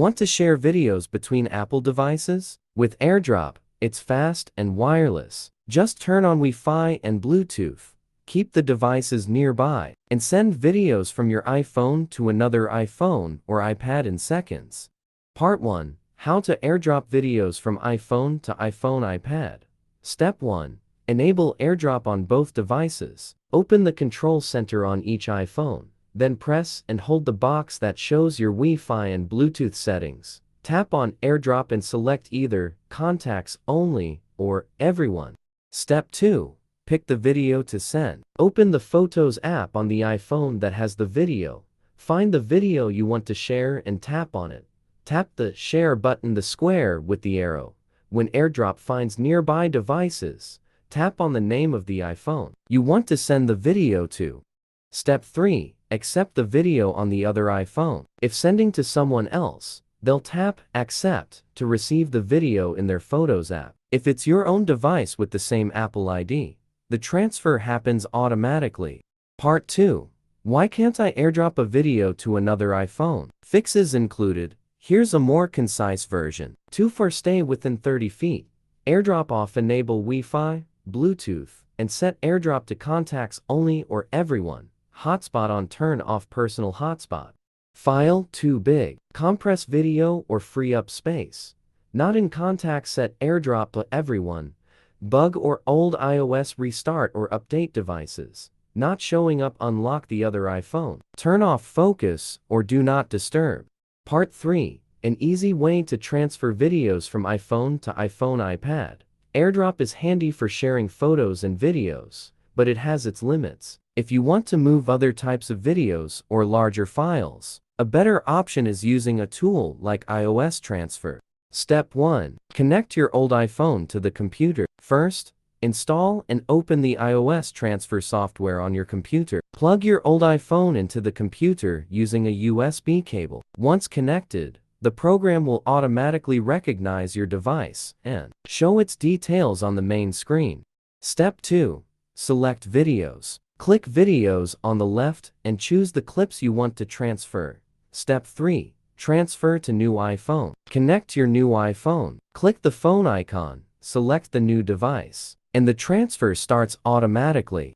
Want to share videos between Apple devices? With AirDrop, it's fast and wireless. Just turn on Wi-Fi and Bluetooth. Keep the devices nearby, and send videos from your iPhone to another iPhone or iPad in seconds. Part 1. How to AirDrop videos from iPhone to iPhone iPad. Step 1. Enable AirDrop on both devices. Open the control center on each iPhone. Then press and hold the box that shows your Wi-Fi and Bluetooth settings. Tap on AirDrop and select either Contacts Only or Everyone. Step 2. Pick the video to send. Open the Photos app on the iPhone that has the video. Find the video you want to share and tap on it. Tap the Share button, the square with the arrow. When AirDrop finds nearby devices, tap on the name of the iPhone you want to send the video to. Step 3. Accept the video on the other iPhone. If sending to someone else, they'll tap Accept to receive the video in their Photos app. If it's your own device with the same Apple ID, the transfer happens automatically. Part 2. Why can't I AirDrop a video to another iPhone? Fixes included. Here's a more concise version. 2. For stay within 30 feet. AirDrop off, enable Wi-Fi, Bluetooth, and set AirDrop to Contacts Only or Everyone. Hotspot on, turn off personal hotspot. File too big. Compress video or free up space. Not in contacts, set AirDrop to Everyone. Bug or old iOS, restart or update devices. Not showing up, unlock the other iPhone. Turn off focus or do not disturb. Part 3. An easy way to transfer videos from iPhone to iPhone iPad. AirDrop is handy for sharing photos and videos, but it has its limits. If you want to move other types of videos or larger files, a better option is using a tool like iOS Transfer. Step 1. Connect your old iPhone to the computer. First, install and open the iOS Transfer software on your computer. Plug your old iPhone into the computer using a USB cable. Once connected, the program will automatically recognize your device and show its details on the main screen. Step 2. Select Videos. Click Videos on the left and choose the clips you want to transfer. Step 3. Transfer to new iPhone. Connect your new iPhone. Click the phone icon, select the new device, and the transfer starts automatically.